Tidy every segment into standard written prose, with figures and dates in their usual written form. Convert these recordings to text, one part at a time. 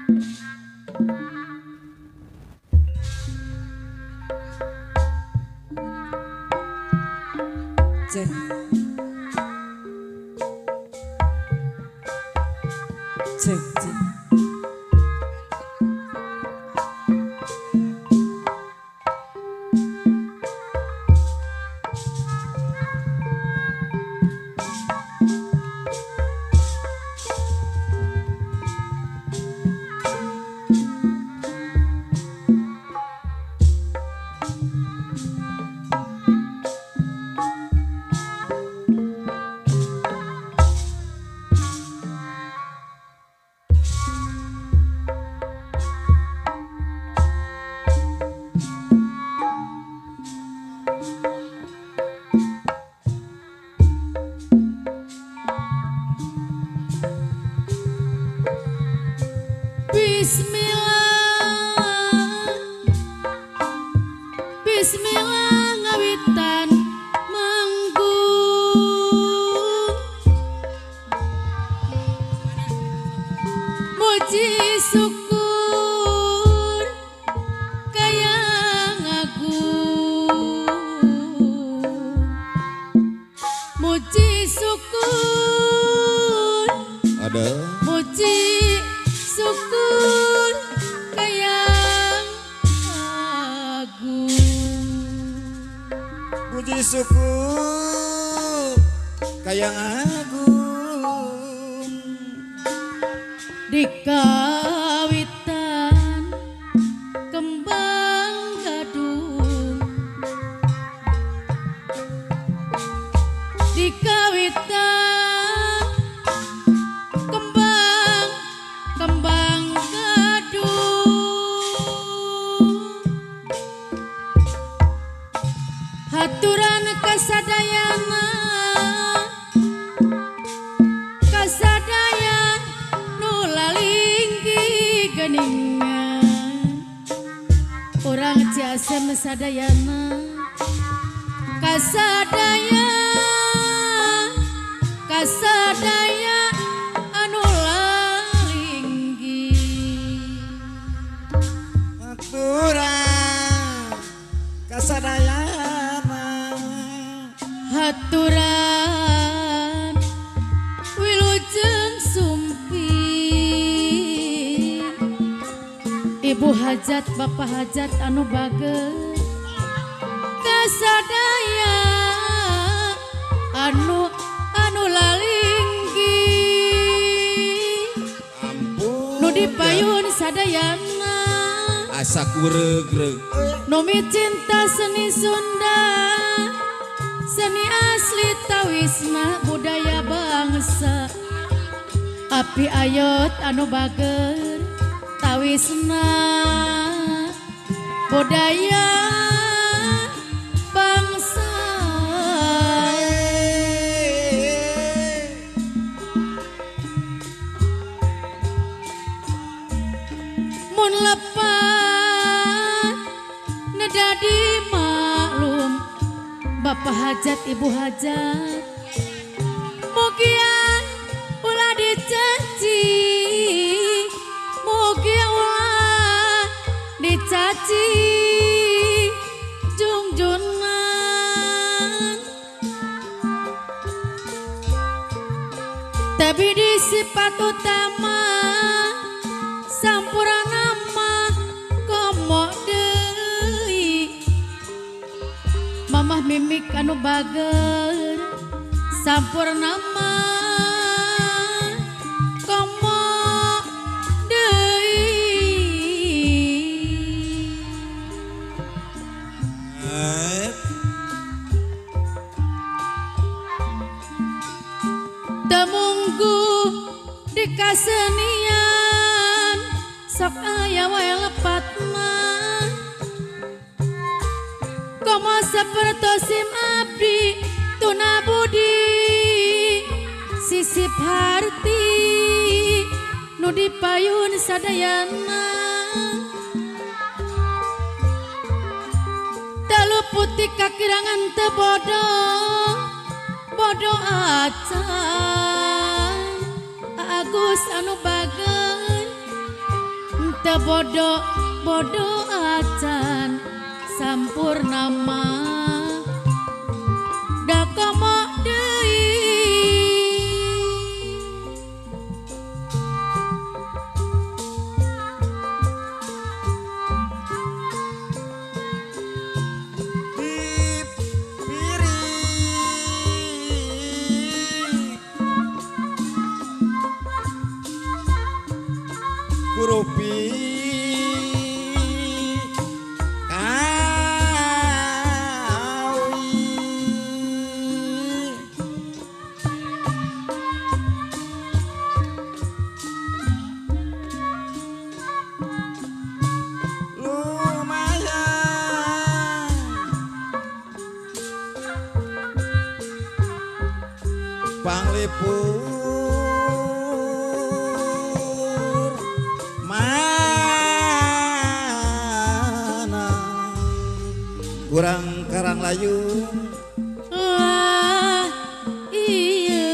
Cek. Cek, cek. Bismillah, Bismillah ngawitan manggung, muji syukur kayang agung, muji syukur Ada muji syukur kayang agung. puji syukur kayang agung. Dikawitan kembang gadung, dikawitan kembang gadung, haturan kasadayana kasadayan nulalinggi geningan, orang jasa mesadayana kasadaya anu lalinggi. Aturan kasadayana Haturan wilujeng sumping, ibu hajat bapak hajat anu bager kasadaya anu lalinggi, ampun nu dipayun sadayana asa kuregreg Nomi cinta seni Sunda, seni asli tawisna budaya bangsa, api ayot anu bager tawisna budaya bangsa. Mun lepat nedadi maklum bapak hajat ibu hajat, mugian ulah dicaci, mugian ulah dicaci jungjunan, tapi di sifat utama sampurna mah komo deui, mamah mimik anu bager sampurna mah komo deui. Temunggu di kasenian sok aya wae lepat mah, komo sapertosim abdi tuna budi sisip harti nu dipayun sadayana, dalu putih kakirangan teu bodoh acan Agus anu bager bodoh bodoh acan sampurnama da komo deui Kurupi kawi lumayan panglipur mana kurang karang layung iya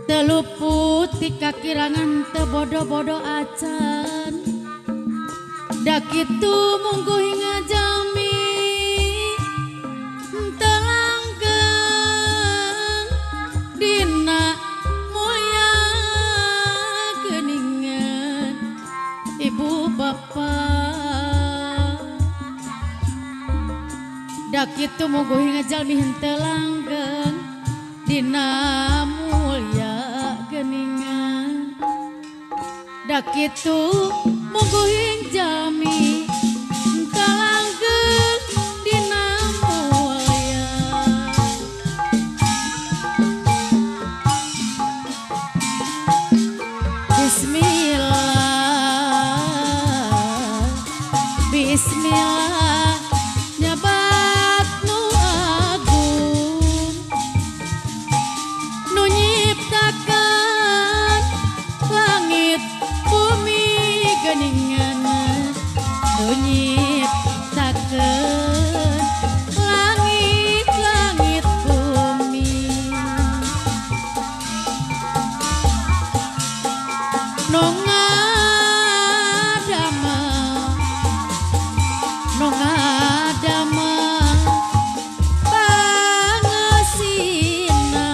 telu putih kakirangan teu bodoh-bodoh acan da kitu munggu hinga jami teu langgeng dina moya geuningan ibu bapak da kitu munggu hinga jalmi henteu langgeng dina mulya geuningan da kitu munggu hing jalmi henteu langgeng dina mulya Bismillah Bismillah nyabat nu agung nu nyiptakan langit bumi geuningan nu nyiptakan langit bumi nu ngadama pangesina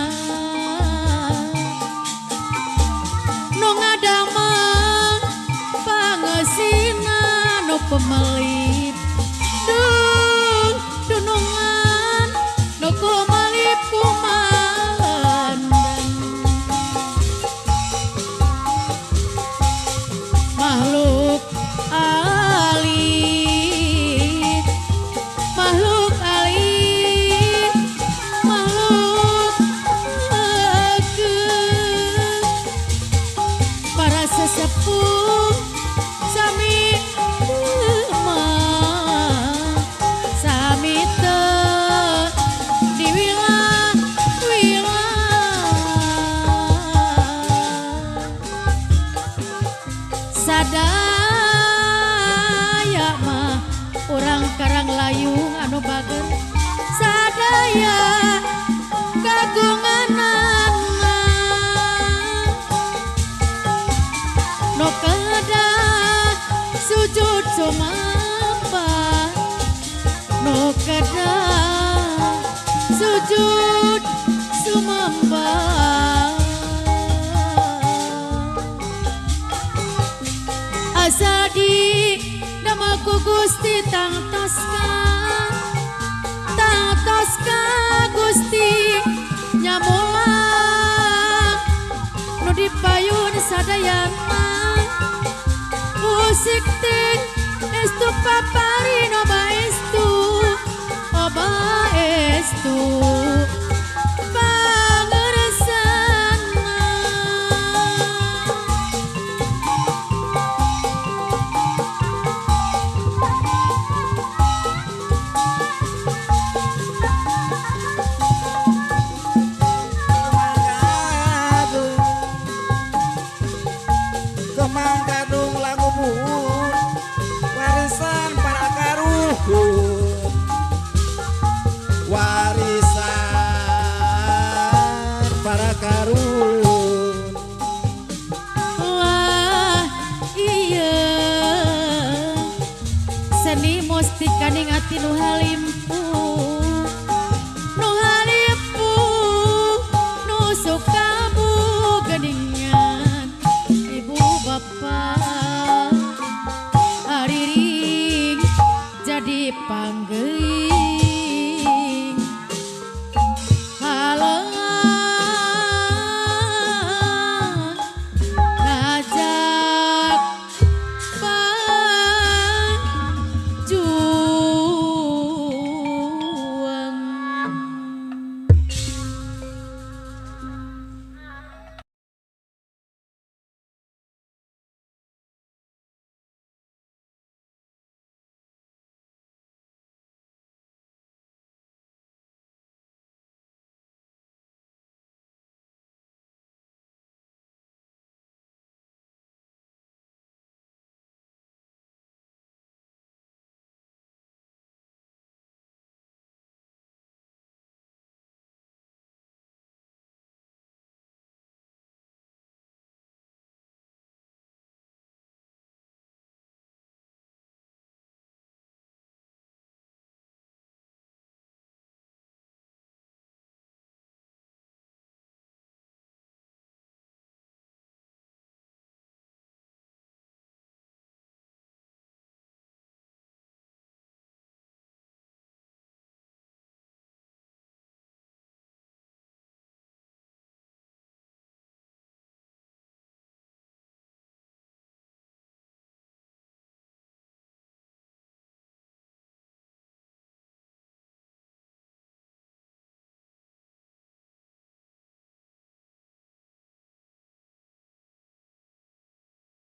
nu ngadama pangesina nu pemelip dunungan nu kumalip kumalandan makhluk alit makhluk alit makhluk agung para sesepuh sami sami teu sadaya mah urang karang layung anu bager sadaya kagunganana no kedah sujud sumambah no kedah sujud sumambah asa di namaku Gusti tangtoska Gusti nyamulang nu dipayun sadayana musik ting estu papari oba estu pangersana Kemanggadung lagu buhur warisan para karuhun warisan para karuhun Geuning ati nu halim